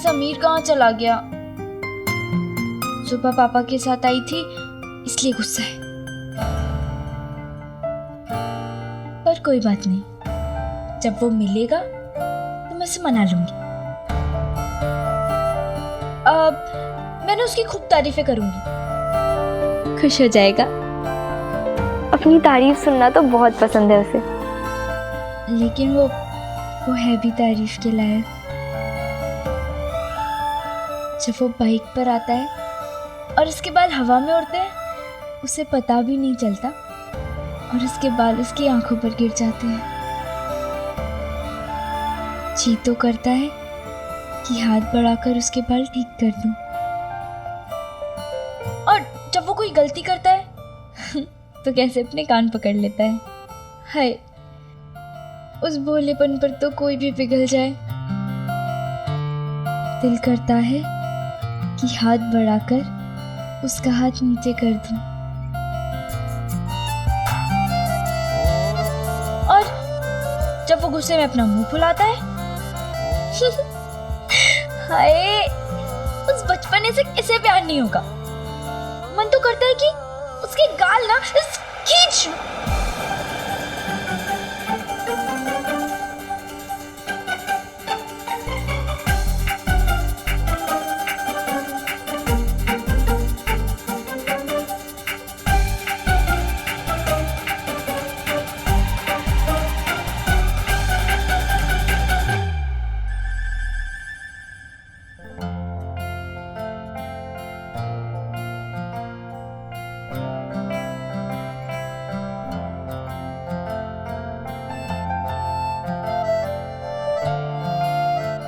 समीर कहाँ चला गया? सुबह पापा के साथ आई थी इसलिए गुस्सा है, पर कोई बात नहीं, जब वो मिलेगा तो मैं उसे मना लूंगी। अब मैंने उसकी खूब तारीफें करूंगी, खुश हो जाएगा। अपनी तारीफ सुनना तो बहुत पसंद है उसे। लेकिन वो है भी तारीफ के लायक। जब वो बाइक पर आता है और उसके बाल हवा में उड़ते हैं, उसे पता भी नहीं चलता और उसके बाल उसकी आंखों पर गिर जाते हैं। जी तो करता है कि हाथ बढ़ाकर उसके बाल ठीक कर दूं। और जब वो कोई गलती करता है तो कैसे अपने कान पकड़ लेता है। हाय, उस भोलेपन पर तो कोई भी पिघल जाए। दिल करता है कि हाथ बढ़ाकर उसका हाथ नीचे कर दूं। और जब वो गुस्से में अपना मुंह फुलाता है हाय, उस बचपने से किसे प्यार नहीं होगा। मन तो करता है कि उसके गाल ना खींच।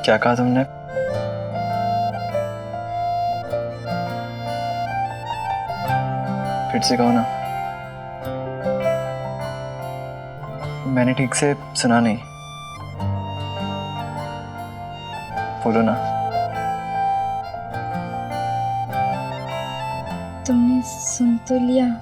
क्या कहा तुमने? फिर से कहो ना, मैंने ठीक से सुना नहीं। बोलो ना। तुमने सुन तो लिया?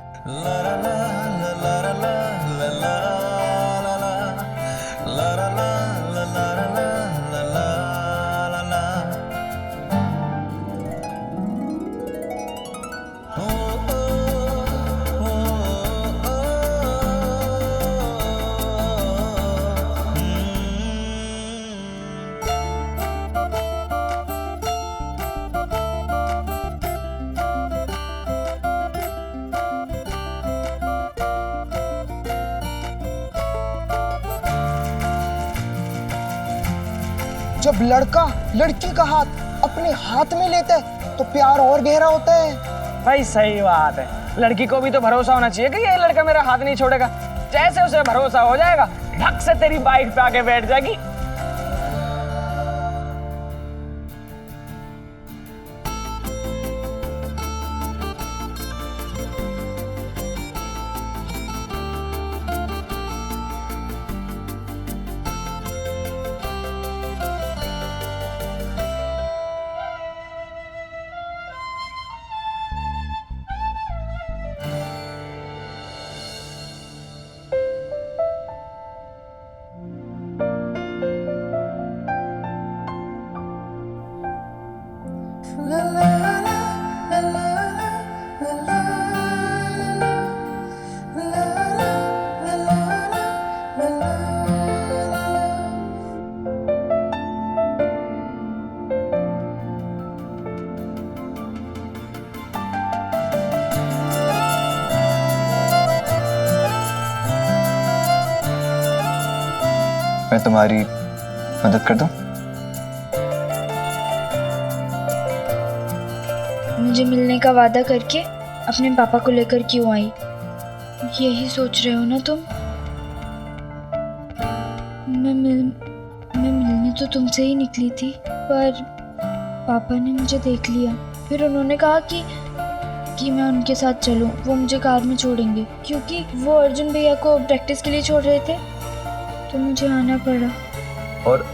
जब लड़का लड़की का हाथ अपने हाथ में लेता है तो प्यार और गहरा होता है। भाई सही बात है, लड़की को भी तो भरोसा होना चाहिए कि ये लड़का मेरा हाथ नहीं छोड़ेगा। जैसे उसे भरोसा हो जाएगा, ढक से तेरी बाइक पे आके बैठ जाएगी। मैं तुम्हारी मदद कर दूं? मुझे मिलने का वादा करके अपने पापा को लेकर क्यों आई? यही सोच रहे हो ना तुम? मैं मिलने तो तुमसे ही निकली थी, पर पापा ने मुझे देख लिया। फिर उन्होंने कहा कि मैं उनके साथ चलूं। वो मुझे कार में छोड़ेंगे क्योंकि वो अर्जुन भैया को प्रैक्टिस के लिए छोड़ रहे थे, तो मुझे आना पड़ा। और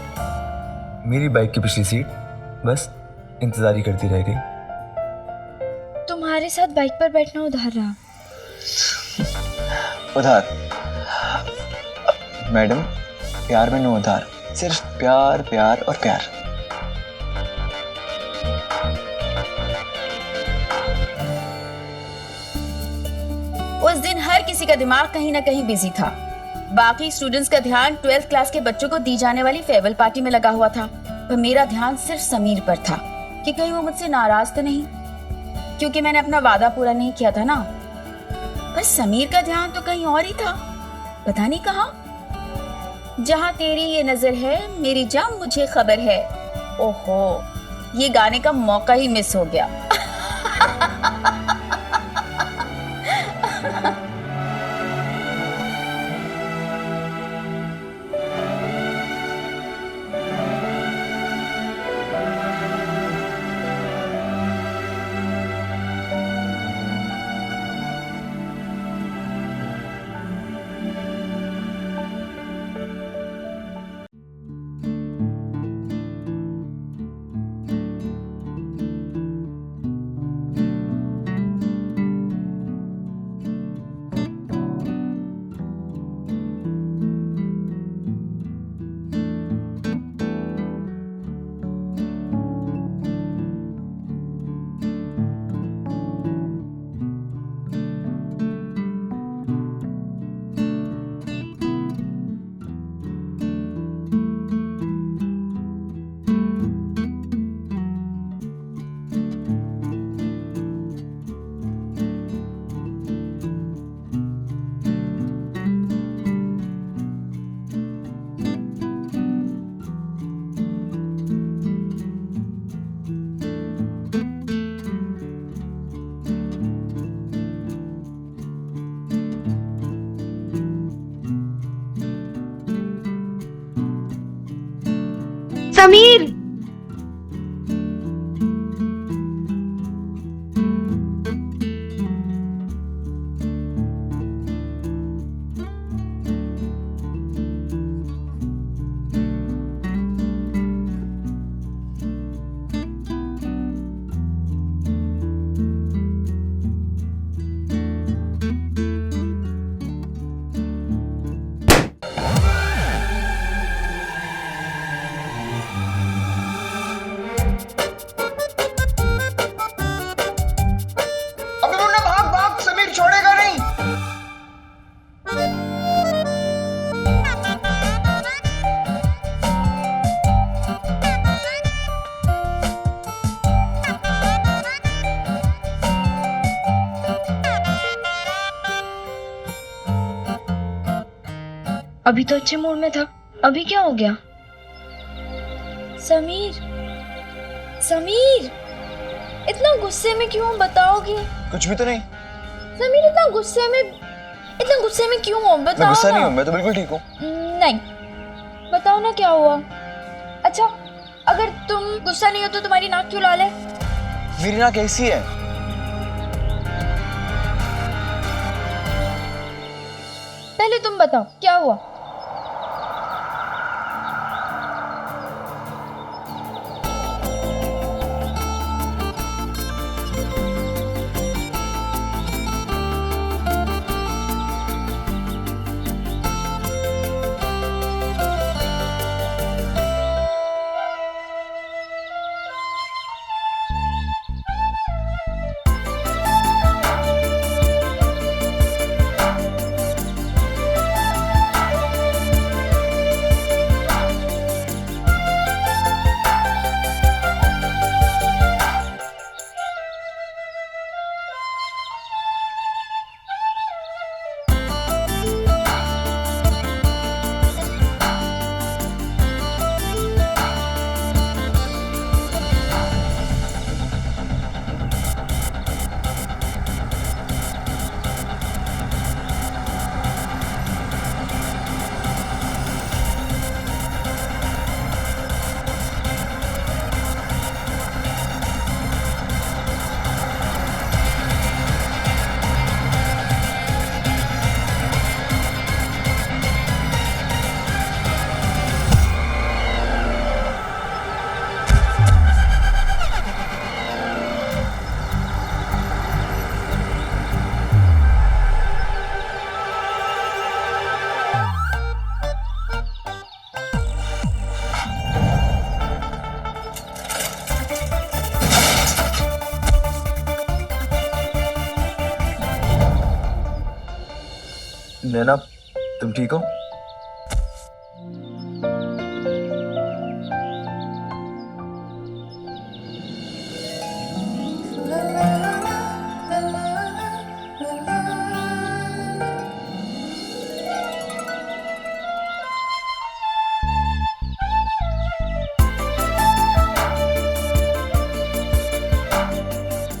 मेरी बाइक की पिछली सीट बस इंतजार ही करती रह गई। तुम्हारे साथ बाइक पर बैठना उधार रहा। उधार? मैडम, प्यार में नो उधार, सिर्फ प्यार प्यार और प्यार। किसी का दिमाग कहीं ना कहीं बिजी था। बाकी स्टूडेंट्स का ध्यान 12th क्लास के बच्चों को दी जाने वाली फेयरवेल पार्टी में लगा हुआ था, पर मेरा ध्यान सिर्फ समीर पर था कि कहीं वो मुझसे नाराज तो नहीं, क्योंकि मैंने अपना वादा पूरा नहीं किया था ना। पर समीर का ध्यान तो कहीं और ही था, पता नहीं कहाँ। जहाँ तेरी ये नजर है मेरी जान मुझे खबर है। ओहो, ये गाने का मौका ही मिस हो गया। समीर, अबे मुन्ना भाग भाग, समीर छोड़ेगा नहीं। अभी तो अच्छे मूड में था, अभी क्या हो गया? समीर, समीर, इतना गुस्से में क्यों बताओगे? कुछ भी तो नहीं। समीर इतना गुस्से में क्यों हो? मैं बताओ गुस्सा ना। नहीं हूँ, मैं तो बिल्कुल ठीक हूँ। नहीं, बताओ ना क्या हुआ। अच्छा, अगर तुम गुस्सा नहीं हो तो तुम्हारी नाक क्यों लाल है? मेरी नाक कैसी है? पहले तुम बताओ क्या हुआ। नैना, तुम ठीक हो?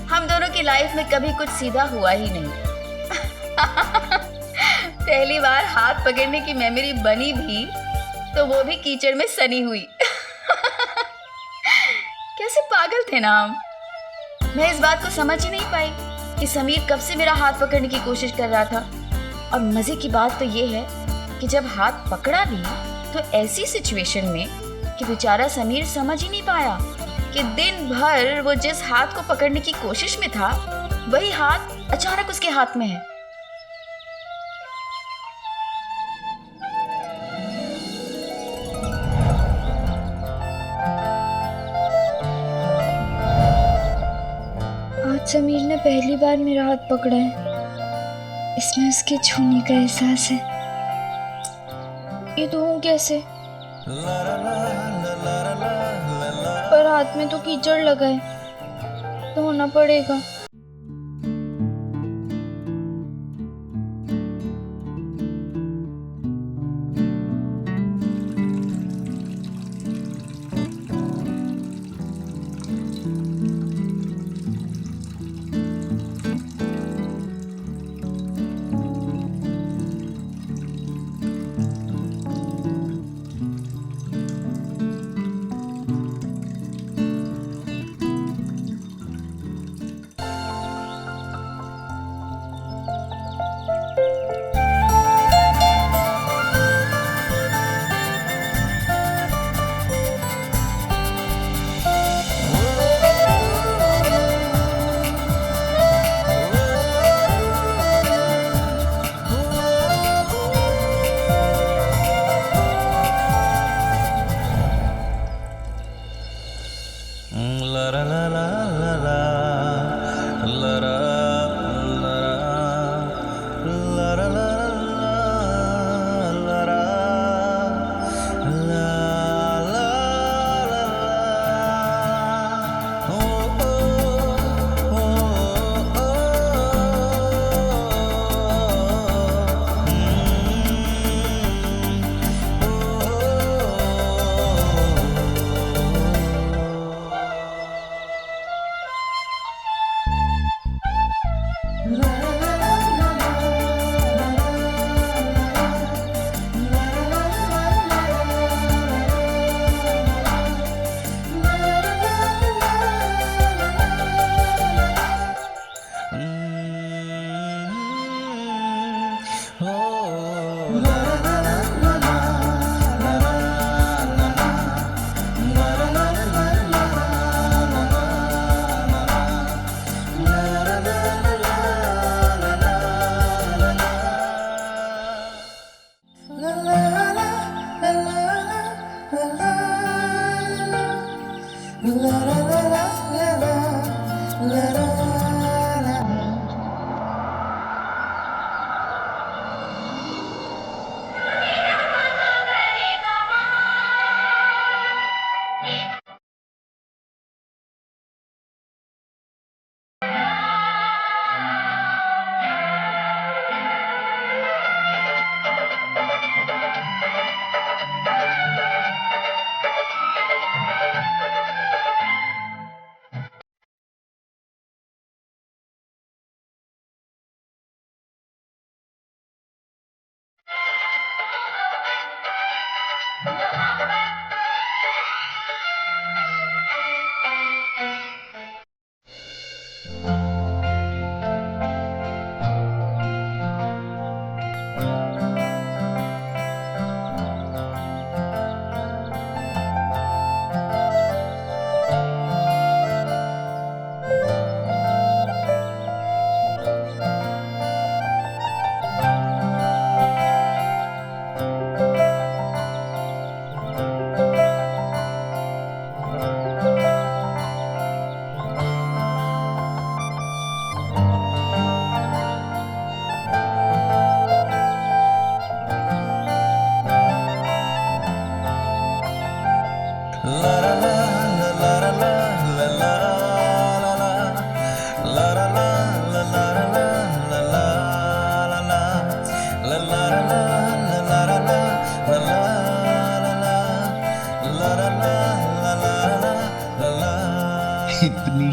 हम दोनों की लाइफ में कभी कुछ सीधा हुआ ही नहीं। पहली बार हाथ पकड़ने की मेमोरी बनी भी तो वो भी कीचड़ में सनी हुई। कैसे पागल थे ना हम। मैं इस बात को समझ ही नहीं पाई कि समीर कब से मेरा हाथ पकड़ने की कोशिश कर रहा था। और मजे की बात तो ये है कि जब हाथ पकड़ा भी तो ऐसी सिचुएशन में कि बेचारा समीर समझ ही नहीं पाया कि दिन भर वो जिस हाथ को पकड़ने की कोशिश में था वही हाथ अचानक उसके हाथ में है। आज समीर ने पहली बार मेरा हाथ पकड़ा है। इसमें उसके छूने का एहसास है। ये तो हूँ कैसे? पर हाथ में तो कीचड़ लगा है, तो होना पड़ेगा।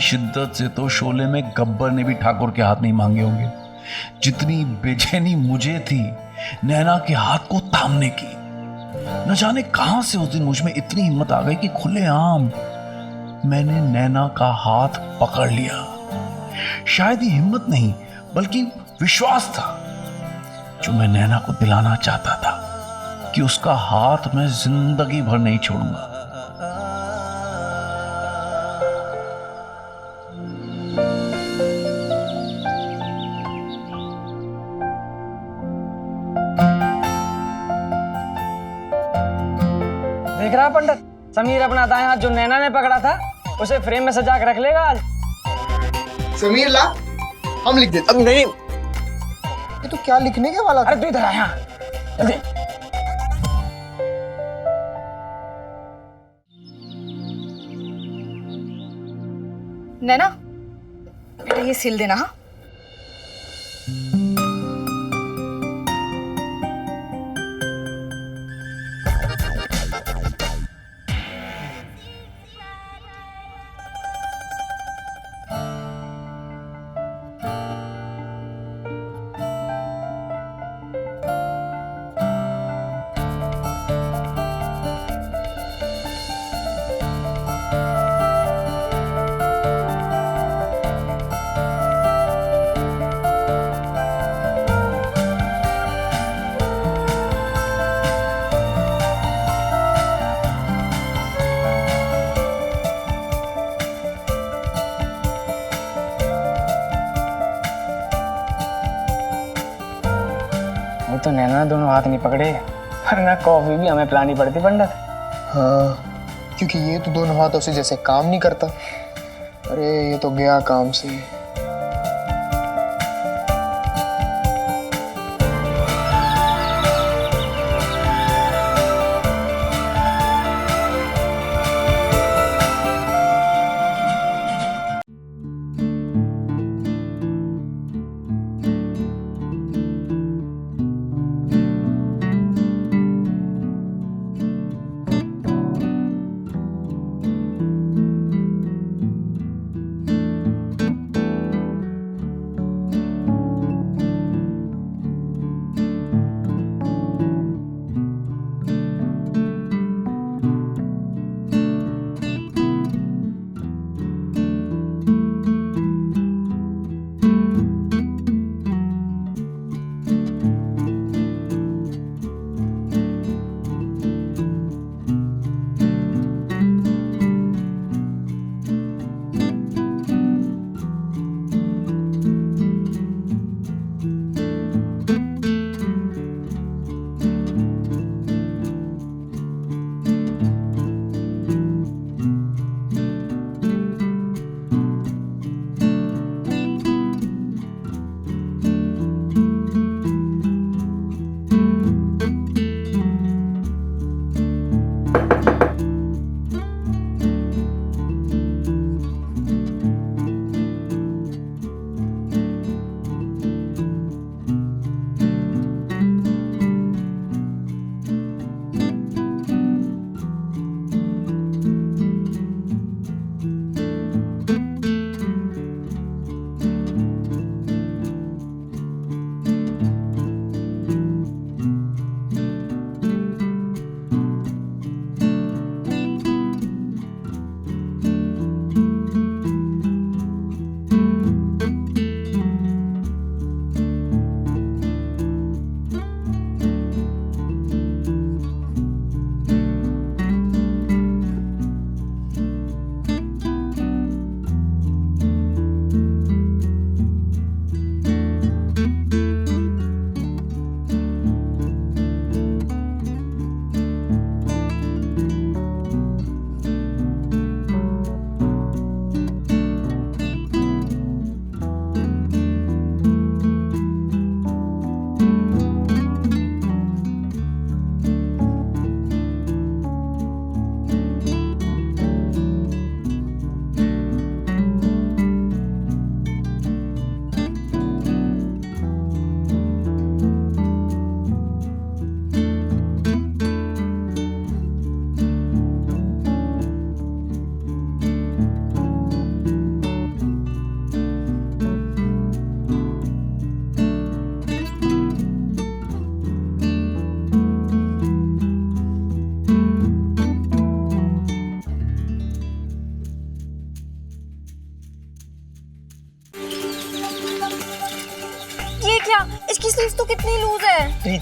शिद्दत से तो शोले में गब्बर ने भी ठाकुर के हाथ नहीं मांगे होंगे जितनी बेचैनी मुझे थी नैना के हाथ को थामने की। न जाने कहां से उस दिन मुझ में इतनी हिम्मत आ गई कि खुलेआम मैंने नैना का हाथ पकड़ लिया। शायद ये हिम्मत नहीं बल्कि विश्वास था जो मैं नैना को दिलाना चाहता था कि उसका हाथ मैं जिंदगी भर नहीं छोड़ूंगा। देख रहा पंडित, समीर अपना दाएं हाथ जो नैना ने पकड़ा था उसे फ्रेम में सजा के रख लेगा आज। समीर ला, हम लिख देते। अब नहीं, ये तो क्या लिखने के वाला था? अरे तू इधर आ यहाँ जल्दी। नैना बेटा ये सिल देना। हाँ वो तो नैना दोनों हाथ नहीं पकड़े वरना कॉफी भी हमें पिलानी पड़ती पंडित। हाँ, क्योंकि ये तो दोनों हाथों से जैसे काम नहीं करता। अरे ये तो गया काम से।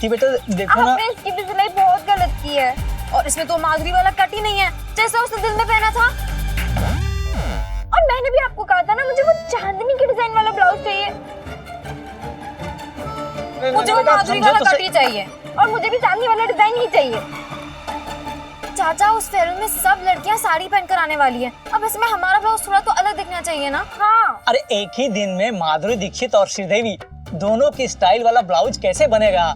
थी बेटा, देखो ना। आपने इसकी भी सिलाई बहुत गलत की है और इसमें तो माधुरी वाला कट ही नहीं है जैसा उसने दिल में पहना था। और मैंने भी आपको कहा था ना मुझे वो चांदनी के डिजाइन वाला ब्लाउज चाहिए। मुझे वो माधुरी वाला कट ही चाहिए और मुझे भी चांदनी वाला डिजाइन ही चाहिए। चाचा उस फेयरवेल में सब लड़कियां साड़ी पहनकर आने वाली है, अब इसमें हमारा ब्लाउज थोड़ा तो अलग दिखना चाहिए ना। हाँ अरे एक ही दिन में माधुरी दीक्षित और श्रीदेवी दोनों की स्टाइल वाला ब्लाउज कैसे बनेगा?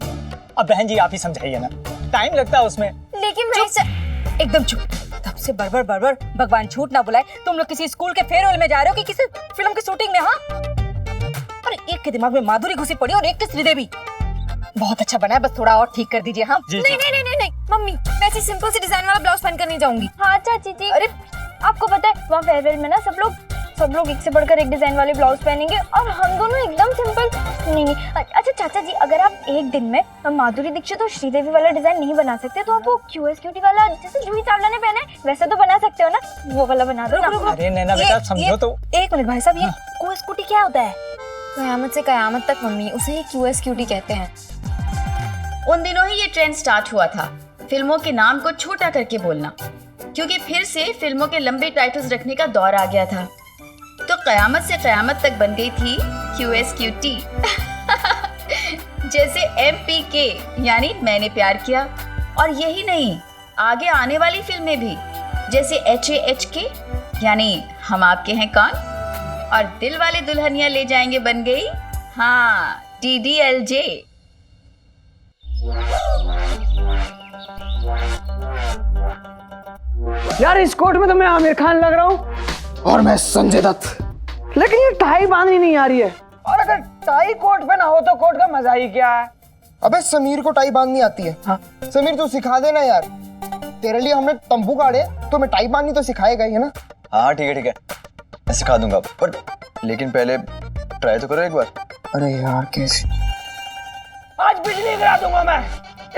अब बहन जी आप ही समझाइए ना, टाइम लगता है उसमें। लेकिन एकदम चुप। तब से बड़बड़ बड़बड़, भगवान झूठ ना बुलाए। तुम लोग किसी स्कूल के फेयरवेल में जा रहे हो कि किसी फिल्म की शूटिंग में? हाँ, और एक के दिमाग में माधुरी घुसी पड़ी और एक के श्रीदेवी। बहुत अच्छा बना है, बस थोड़ा और ठीक कर दीजिए। हाँ नहीं नहीं नहीं नहीं नहीं मम्मी, मैं ऐसी सिंपल सी डिजाइन वाला ब्लाउज पहनकर नहीं जाऊंगी। हाँ चाची जी, अरे आपको पता है वहाँ फेयरवेल में ना सब लोग एक से बढ़कर एक डिजाइन वाले ब्लाउज पहनेंगे और हम दोनों एकदम सिंपल। नहीं अच्छा चाचा जी, अगर आप एक दिन में माधुरी दीक्षित और श्रीदेवी वाला डिजाइन नहीं बना सकते तो आप वो क्यूएस क्यूटी वाला जैसे जूही चावला ने पहना है वैसा तो बना सकते हो ना, वो वाला बना दो ना। अरे नैना बेटा समझो तो। एक मिनट भाई साहब, ये क्यूएस क्यूटी क्या होता है? कयामत से कयामत तक मम्मी, उसे ही क्यूएस क्यूटी कहते हैं। उन दिनों ही ये ट्रेंड स्टार्ट हुआ था, फिल्मों के नाम को छोटा करके बोलना, क्योंकि फिर से फिल्मों के लंबे टाइटल्स रखने का दौर आ गया था। तो कयामत से कयामत तक बन गई थी QSQT जैसे MPK यानी मैंने प्यार किया। और यही नहीं, आगे आने वाली फिल्में भी, जैसे HAHK यानी हम आपके हैं कौन, और दिल वाले दुल्हनिया ले जाएंगे बन गई हाँ DDLJ। यार इस कोट में तो मैं आमिर खान लग रहा हूँ। और मैं संजय दत्त। लेकिन ये टाई बांधनी नहीं आ रही है, और अगर टाई कोट पे ना हो तो कोट का मजा ही क्या है? अबे समीर को टाई बांधनी आती है। हाँ। समीर तू सिखा देना यार, तेरे लिए हमने तंबू गाड़े तो मैं टाई बांधनी तो सिखाएगा ही है ना। हाँ ठीक है, मैं सिखा दूंगा, पर लेकिन पहले ट्राई तो करो एक बार। अरे यार कैसे? आज बिजली गिरा दूंगा मैं।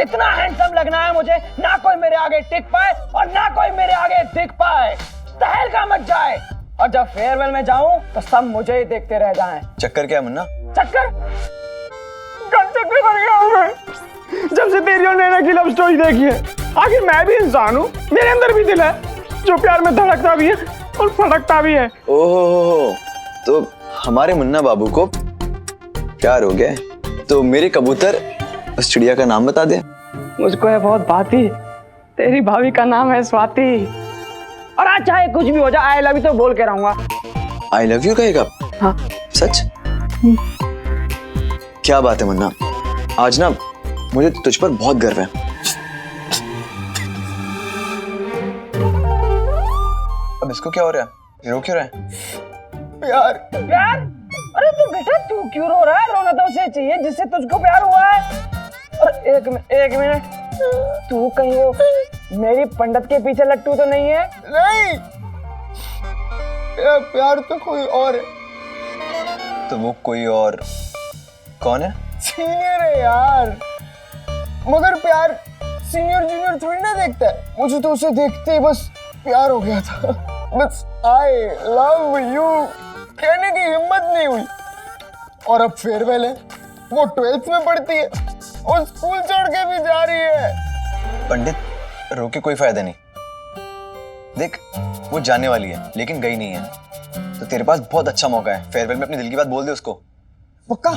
इतना हैंडसम लगना है मुझे, ना कोई मेरे आगे टिक पाए और ना कोई मेरे आगे दिख पाए, तहलका मच जाए। और जब फेयरवेल में जाऊं तो सब मुझे ही देखते रह जाएं। चक्कर क्या है मुन्ना? चक्कर चक्कर बन गया हूं मैं जब से तेरी और नैना की लव स्टोरी देखी है। आखिर मैं भी इंसान हूँ, मेरे अंदर भी दिल है जो प्यार में धड़कता भी है और फड़कता भी है। ओहो, तो हमारे मुन्ना बाबू को प्यार हो गया है, तो मेरे कबूतर उस चिड़िया का नाम बता दे। मुझको है बहुत बाती, तेरी भाभी का नाम है स्वाति। और आज चाहे कुछ भी हो जाए, आई लव यू तो बोल के रहूंगा। आई लव यू कहेगा? हाँ। सच? क्या बात है मुन्ना, आज ना मुझे तुझ पर बहुत गर्व है। अब इसको क्या हो रहा है, रो क्यों रहा है? प्यार? अरे तू बेटा तू क्यों रो रहा है? रोना तो उसे चाहिए जिससे तुझको प्यार हुआ है। और एक मिनट, तू कहीं वो मेरी पंडित के पीछे लट्टू तो नहीं है? नहीं, मेरा प्यार तो कोई और है। तो वो कोई और कौन है? सीनियर है यार, मगर प्यार सीनियर जूनियर थोड़ी ना देखता है। मुझे तो उसे देखते ही बस प्यार हो गया था। बस आई लव यू कहने की हिम्मत नहीं हुई। और अब फेयरवेल है, वो 12th में पढ़ती है और स्कूल छोड़ के भी जा रही है। पंडित रो के कोई फायदा नहीं, देख वो जाने वाली है लेकिन गई नहीं है, तो तेरे पास बहुत अच्छा मौका है, फेयरवेल में अपनी दिल की बात बोल दे उसको। पक्का?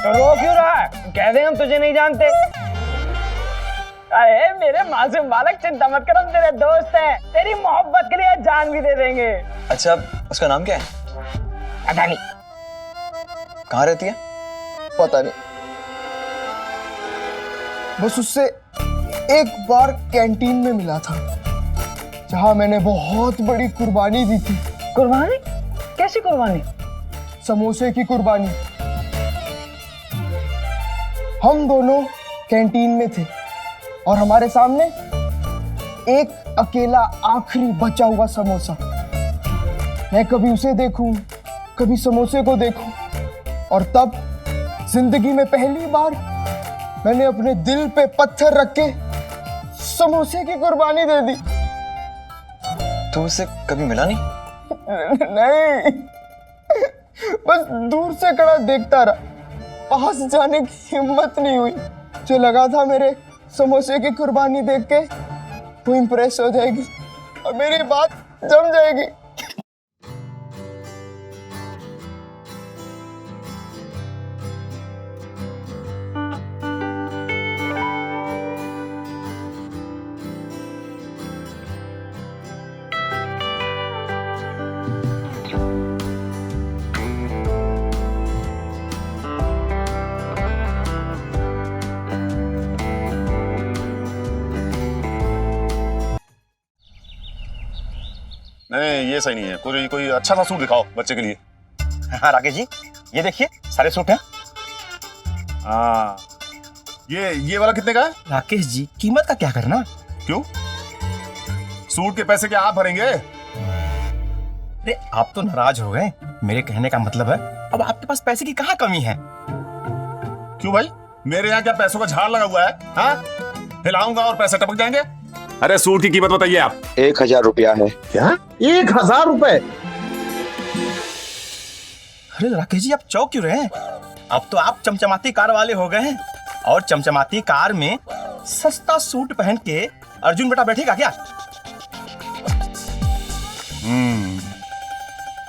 तो रो क्यों रहा है? कह दे हम तुझे नहीं जानते। अरे मेरे मासूम बालक, चिंता मत कर, हम तेरे दोस्त हैं, तेरी मोहब्बत के लिए जान भी दे देंगे। अच्छा उसका नाम क्या है? पता नहीं। कहाँ रहती है? पता नहीं, बस उससे एक बार कैंटीन में मिला था जहां मैंने बहुत बड़ी कुर्बानी दी थी। कुर्बानी? कैसी कुर्बानी? समोसे की कुर्बानी। हम दोनों कैंटीन में थे और हमारे सामने एक अकेला आखिरी बचा हुआ समोसा। मैं कभी उसे देखूं, कभी समोसे को देखूं, और तब जिंदगी में पहली बार मैंने अपने दिल पे पत्थर रख के समोसे की कुर्बानी दे दी। तो उससे कभी मिला नहीं? नहीं, बस दूर से खड़ा देखता रहा, पास जाने की हिम्मत नहीं हुई। जो लगा था मेरे समोसे की कुर्बानी देख के वो इम्प्रेस हो जाएगी और मेरी बात जम जाएगी। नहीं ये सही नहीं है, कोई कोई अच्छा सा सूट दिखाओ बच्चे के लिए। हाँ राकेश जी, ये देखिए सारे सूट हैं। हाँ ये वाला कितने का है? राकेश जी, कीमत का क्या करना? क्यों? सूट के पैसे क्या आप भरेंगे? अरे आप तो नाराज हो गए। मेरे कहने का मतलब है अब आपके पास पैसे की कहाँ कमी है? क्यों भाई, मेरे यहाँ क्या पैसों का झाड़ लगा हुआ है? हाँ, हिलाऊंगा और पैसे टपक जाएंगे। अरे सूट की कीमत बताइए आप। 1000 रुपया है। क्या 1000 रुपए? अरे राकेश जी, आप चौंक क्यों रहे हैं? अब तो आप चमचमाती कार वाले हो गए हैं और चमचमाती कार में सस्ता सूट पहन के अर्जुन बेटा बैठेगा क्या?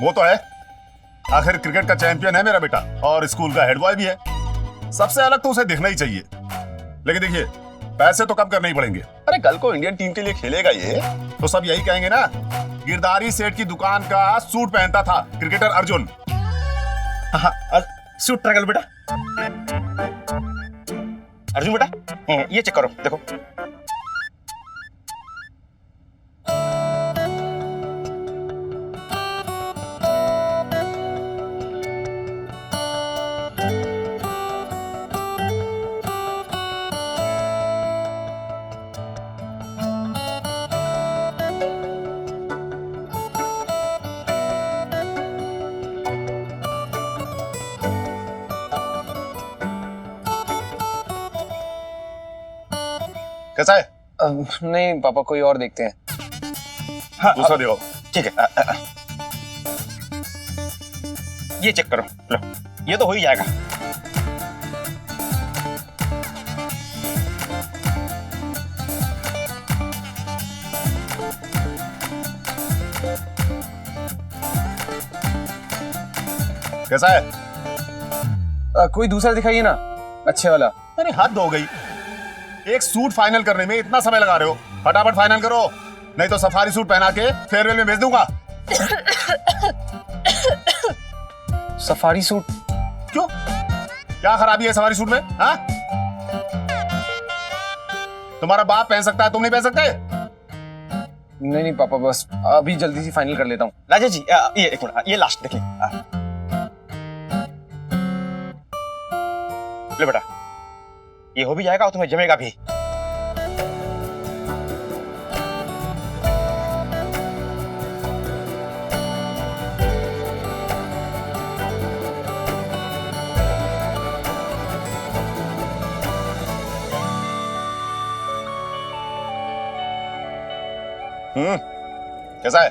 वो तो है, आखिर क्रिकेट का चैंपियन है मेरा बेटा और स्कूल का हेड बॉय भी है। सबसे अलग तो उसे दिखना ही चाहिए। लेकिन देखिए, पैसे तो कम करने ही पड़ेंगे। अरे कल को इंडियन टीम के लिए खेलेगा ये, तो सब यही कहेंगे ना, गिरधारी सेठ की दुकान का सूट पहनता था क्रिकेटर अर्जुन। हाँ, सूट ट्राई कर बेटा। अर्जुन बेटा, ये चेक करो, देखो। कैसा है? नहीं पापा, कोई और देखते हैं। दूसरा देखो। ठीक है, ये चेक करो, लो, ये तो हो ही जाएगा। कैसा है? कोई दूसरा दिखाइए ना, अच्छे वाला। अरे हद हो गई, एक सूट फाइनल करने में इतना समय लगा रहे हो। फटाफट फाइनल करो, नहीं तो सफारी सूट पहना के फेयरवेल में भेज दूंगा। Safari suit? क्यों, क्या खराबी है सफारी सूट में? हाँ, तुम्हारा बाप पहन सकता है, तुम नहीं पहन सकते? नहीं नहीं पापा, बस अभी जल्दी से फाइनल कर लेता हूँ। राजेश जी, ये एक मिनट, ये लास्ट देखिए। ले बेटा, ये हो भी जाएगा और तुम्हें जमेगा भी। कैसा है?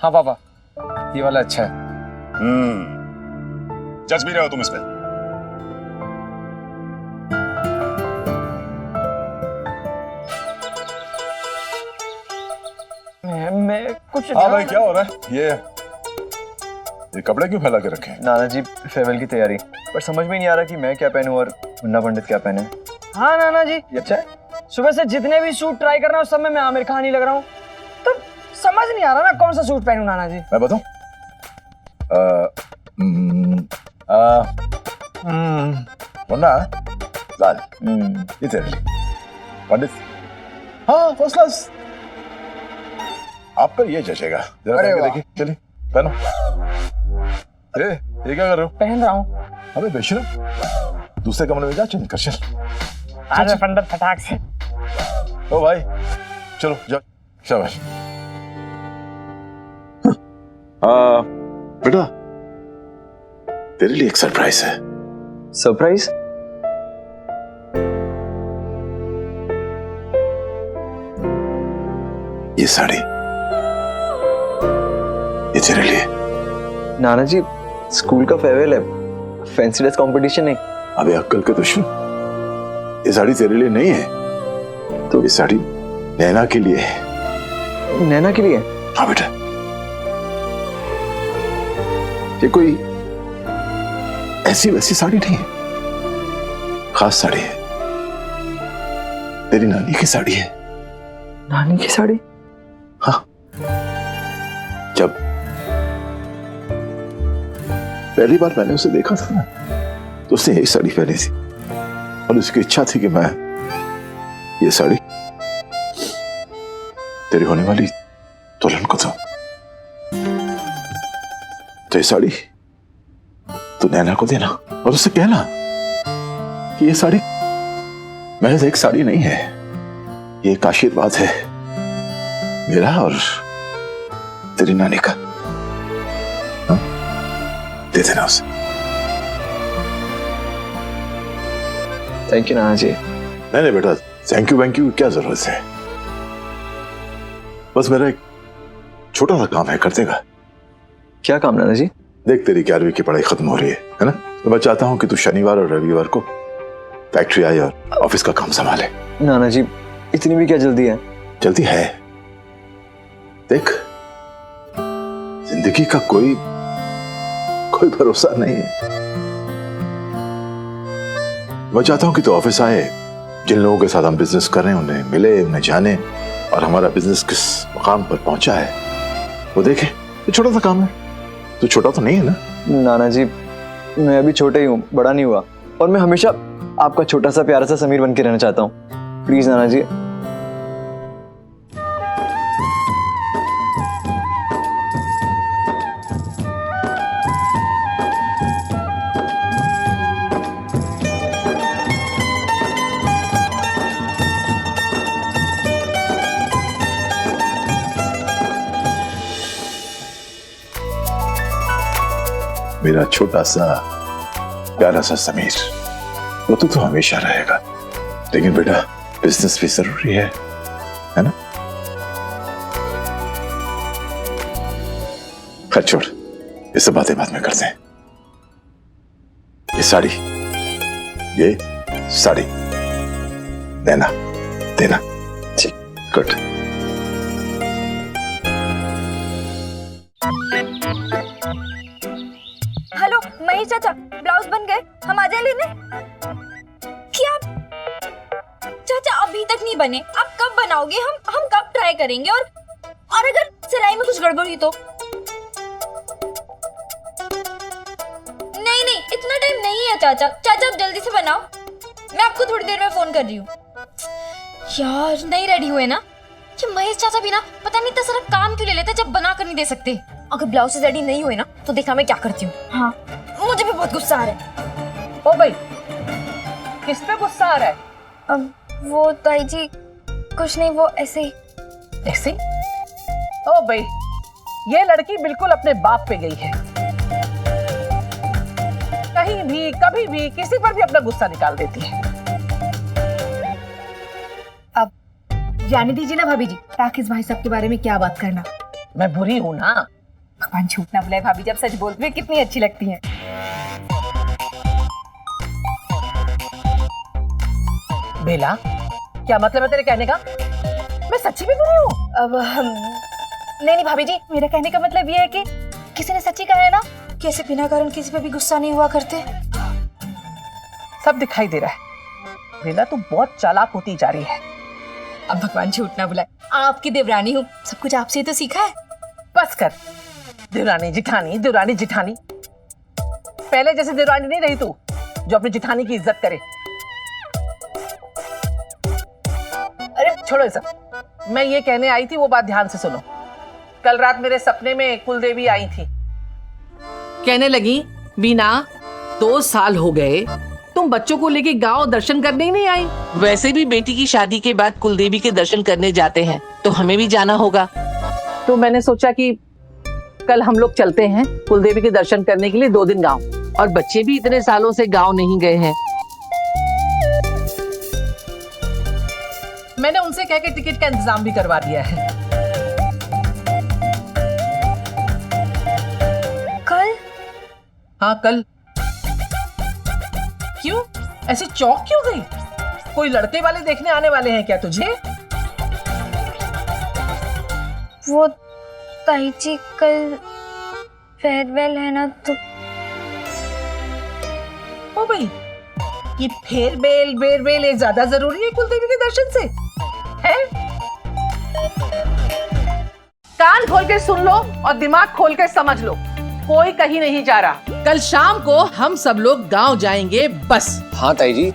हाँ पापा, ये वाला अच्छा है। जज भी रहे हो तुम इस पे। मैं कुछ हाँ भाई, क्या हो रहा है? ये कपड़े क्यों फैला के रखे हैं? नाना जी, फेयरवेल की तैयारी, पर समझ में नहीं आ रहा कि मैं क्या पहनूं और मुन्ना पंडित क्या पहने। हाँ नाना जी, ये अच्छा है। सुबह से जितने भी सूट ट्राई कर रहा हूँ सब में मैं आमिर खान ही लग रहा हूँ, तो समझ नहीं आ रहा ना कौन सा सूट पहनूं नाना जी। मैं बताऊं? मुन्ना लाल, ये तेरे लिए। पंडित, हाँ फर्स्ट क्लास। आप पर ये जचेगा, जरा पहन के देखिए। चलिए पहनो। ये क्या कर रहे हो? पहन रहा हूँ। अबे बेशरम, दूसरे कमरे में जा, चेंज कर। चल आज पंडित फटाक से। ओ भाई, चलो जाओ, शाबाश। बेटा, तेरे लिए एक सरप्राइज है। सरप्राइज? ये साड़ी, ये तेरे लिए। नाना जी स्कूल का फेयरवेल है, फैंसी ड्रेस कंपटीशन नहीं। अबे अक्कल के दुश्मन, ये साड़ी तेरे लिए नहीं है, तो ये साड़ी नैना के लिए है। नैना के लिए? हाँ बेटा, ये कोई ऐसी वैसी साड़ी नहीं है, खास साड़ी है, तेरी नानी की साड़ी है। नानी की साड़ी? हाँ, जब पहली बार मैंने उसे देखा था ना, तो उसने यही साड़ी पहनी थी और उसकी इच्छा थी कि मैं ये साड़ी तेरी होने वाली दुल्हन को दूं। तो ये साड़ी तू नैना को देना और उससे कहना कि ये साड़ी महज एक साड़ी नहीं है, ये एक आशीर्वाद है मेरा और तेरी नानी का। हाँ? दे देना उसे। थैंक यू नाना जी। नहीं बेटा, थैंक यू की क्या जरूरत है, बस मेरा एक छोटा सा काम है, कर देगा? क्या काम नाना जी? देख, तेरी 11वीं की पढ़ाई खत्म हो रही है ना, तो मैं चाहता हूं कि तू शनिवार और रविवार को फैक्ट्री आए और ऑफिस का काम संभाले। नाना जी इतनी भी क्या जल्दी है? जल्दी है, देख जिंदगी का कोई भरोसा नहीं है। मैं चाहता हूं कि तू ऑफिस आए, जिन लोगों के साथ हम बिजनेस कर रहे हैं उन्हें मिले, उन्हें जाने और हमारा बिजनेस किस मुकाम पर पहुंचा है वो देखे। ये छोटा सा काम है, तू छोटा तो नहीं है ना? नाना जी मैं अभी छोटा ही हूँ, बड़ा नहीं हुआ, और मैं हमेशा आपका छोटा सा प्यारा सा समीर बन के रहना चाहता हूँ। प्लीज नाना जी। मेरा छोटा सा प्यारा सा समीर, वो तो हमेशा रहेगा, लेकिन बेटा बिजनेस भी जरूरी है ना? खैर छोड़, ये सब बातें बाद में करते हैं। ये साड़ी नैना देना। ठीक, गुड। हेलो महेश चाचा, ब्लाउज बन गए, हम आ जाए लेने? क्या चाचा अभी तक नहीं बने? आप कब बनाओगे? हम कब ट्राई करेंगे? और अगर सिलाई में कुछ गड़बड़ हुई तो? नहीं इतना टाइम नहीं है चाचा। चाचा आप जल्दी से बनाओ, मैं आपको थोड़ी देर में फोन कर रही हूँ। यार नहीं रेडी हुए ना? कि महेश चाचा भी ना पता नहीं इतना सारा काम क्यों ले लेते जब बना कर नहीं दे सकते। अगर ब्लाउज रेडी नहीं हुए ना तो देखना मैं क्या करती हूँ। हाँ मुझे भी बहुत गुस्सा आ रहा है। ओ भाई, किस पे गुस्सा आ रहा है? अब वो ताई जी कुछ नहीं, वो ऐसे ही। ऐसे? ओ भाई, ये लड़की बिल्कुल अपने बाप पे गई है, कहीं भी कभी भी किसी पर भी अपना गुस्सा निकाल देती है। अब जाने दीजिए ना भाभी जी, राकेश भाई साहब के बारे में क्या बात करना। मैं बुरी हूं ना? भगवान झूठ ना बुलाए, भाभी जब सच बोलती है कितनी अच्छी लगती हैं। बेला, क्या मतलब है तेरे कहने का? मैं सच्ची में बुरी हूँ? अब नहीं भाभी जी, मेरा कहने का मतलब ये है कि किसी ने सच्ची कहा है ना, कैसे बिना कारण किसी पे भी गुस्सा नहीं हुआ करते। सब दिखाई दे रहा है बेला, तू बहुत चालाक होती जा रही है। अब भगवान झूठ ना बुलाए, आपकी देवरानी हूँ, सब कुछ आपसे ही तो सीखा है। बस कर, देवरानी जिठानी देवरानी जिठानी। पहले जैसे देवरानी नहीं रही तू जो अपनी जिठानी की इज्जत करे। अरे छोड़ो ये सब, मैं ये कहने आई थी वो बात ध्यान से सुनो। कल रात मेरे सपने में कुलदेवी आई थी, कहने लगी बीना 2 साल हो गए तुम बच्चों को लेके गांव दर्शन करने ही नहीं आई। वैसे भी बेटी की शादी के बाद कुलदेवी के दर्शन करने जाते हैं, तो हमें भी जाना होगा। तो मैंने सोचा कि कल हम लोग चलते हैं कुलदेवी के दर्शन करने के लिए 2 दिन गांव। और बच्चे भी इतने सालों से गांव नहीं गए हैं। मैंने उनसे कह के टिकट का इंतजाम भी करवा दिया है। कल हाँ कल। क्यों ऐसे चौंक क्यों गई? कोई लड़के वाले देखने आने वाले हैं क्या तुझे? वो ताई जी कल फेयरवेल है ना, तो ओ भाई, ये फेयरवेल वेयरवेल ये ज्यादा जरूरी है कुलदेवी के दर्शन से है? कान खोल के सुन लो और दिमाग खोल के समझ लो, कोई कहीं नहीं जा रहा। कल शाम को हम सब लोग गांव जाएंगे बस। हाँ ताई जी,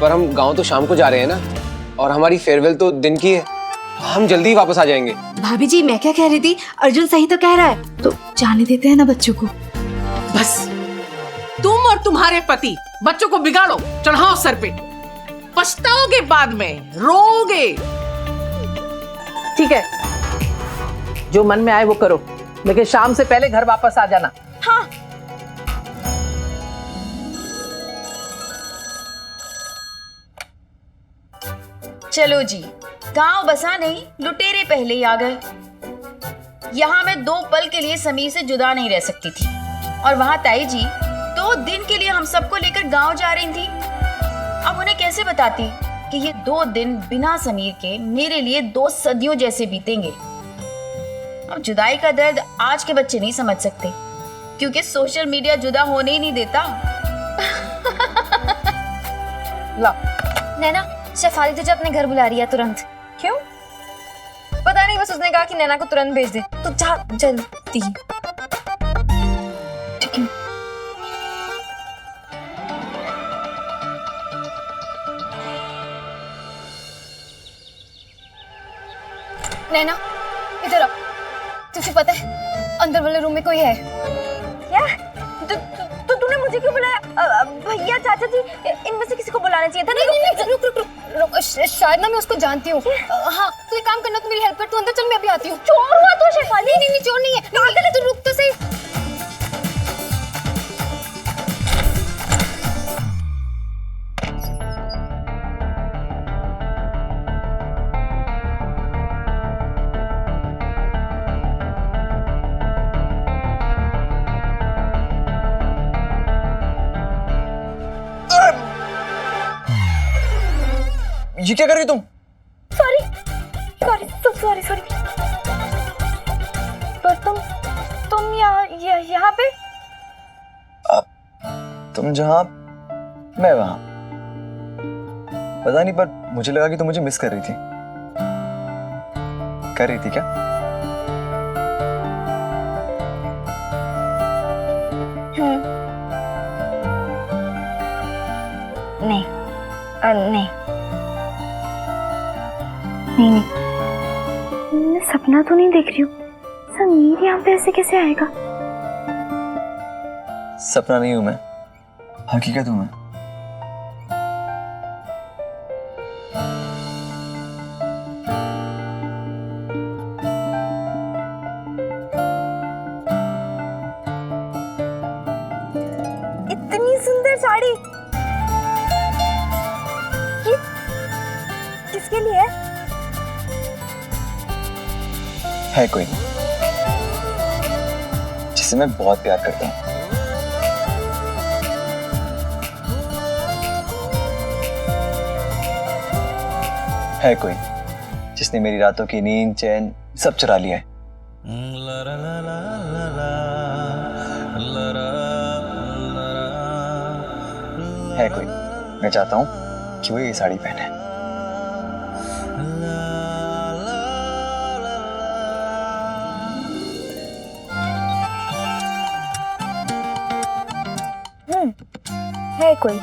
पर हम गांव तो शाम को जा रहे हैं ना, और हमारी फेयरवेल तो दिन की है, हम जल्दी ही वापस आ जाएंगे। भाभी जी मैं क्या कह रही थी, अर्जुन सही तो कह रहा है, तो जाने देते हैं ना बच्चों को। बस तुम और तुम्हारे पति बच्चों को बिगाड़ो, चढ़ाओ सर पे, पछताओगे बाद में, रोगे। ठीक है, जो मन में आए वो करो, लेकिन शाम से पहले घर वापस आ जाना। हाँ। चलो जी, गांव बसा नहीं, लुटेरे पहले ही आ गए। यहाँ मैं 2 पल के लिए समीर से जुदा नहीं रह सकती थी, और वहाँ ताई जी 2 दिन के लिए हम सबको लेकर गांव जा रही थी। अब उन्हें कैसे बताती कि ये 2 दिन बिना समीर के मेरे लिए 2 सदियों जैसे बीतेंगे। अब जुदाई का दर्द आज के बच्चे नहीं समझ सकते, क्योंकि सोशल मीडिया जुदा होने ही नहीं देता। ला नैना, शेफाली तुझे अपने घर बुला रही है तुरंत। क्यों? पता नहीं, बस उसने कहा कि नैना को तुरंत भेज दे, तो जा जल्दी। ठीक है। नैना इधर आ। तुझे पता है अंदर वाले रूम में कोई है? क्या? तो तूने मुझे क्यों बुलाया? भैया, चाचा जी, इनमें से किसी को बुलाना चाहिए था। नहीं, रुक, शायद ना मैं उसको जानती हूँ। हाँ, तू एक काम करना, तू मेरी हेल्प कर, तू अंदर चल, मैं अभी आती हूँ। चोर हुआ तो शेफाली? नहीं, चोर नहीं है। पागल है तू, रुक तो सही। ये क्या कर रही तुम? सॉरी। पर तुम यहाँ पे? तुम जहाँ, मैं वहाँ। पता नहीं, पर मुझे लगा कि तुम मुझे मिस कर रही थी। कर रही थी क्या? नहीं, मैं सपना तो नहीं देख रही हूँ। समीर यहाँ पे ऐसे कैसे आएगा? सपना नहीं हूं मैं, हकीकत हूं मैं। इतनी सुंदर साड़ी किसके लिए है कोई जिसे मैं बहुत प्यार करता हूँ। है कोई जिसने मेरी रातों की नींद, चैन सब चुरा लिया है। है कोई, मैं चाहता हूँ कि वो ये साड़ी पहने। है कोई?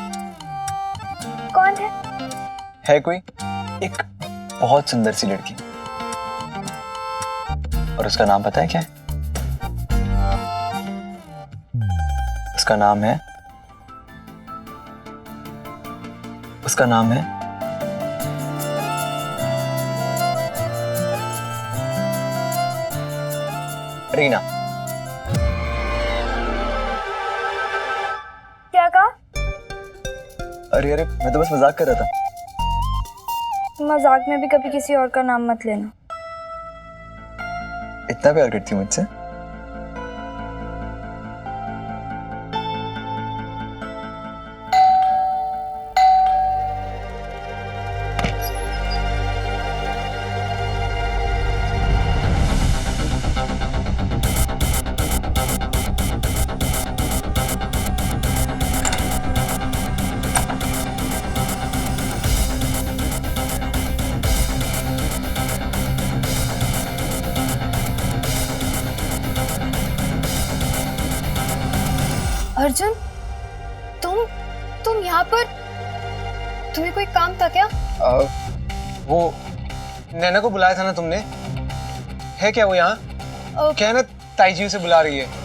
कौन है? है कोई एक बहुत सुंदर सी लड़की, और उसका नाम पता है क्या है? उसका नाम है रीना। क्या कहा? अरे मैं तो बस मजाक कर रहा था। मजाक में भी कभी किसी और का नाम मत लेना। इतना प्यार करती हूँ मुझसे? अर्जुन, तुम यहाँ पर, तुम्हें कोई काम था क्या? वो नैना को बुलाया था ना तुमने, है क्या वो यहाँ? क्या है ना, ताई जी उसे बुला रही है।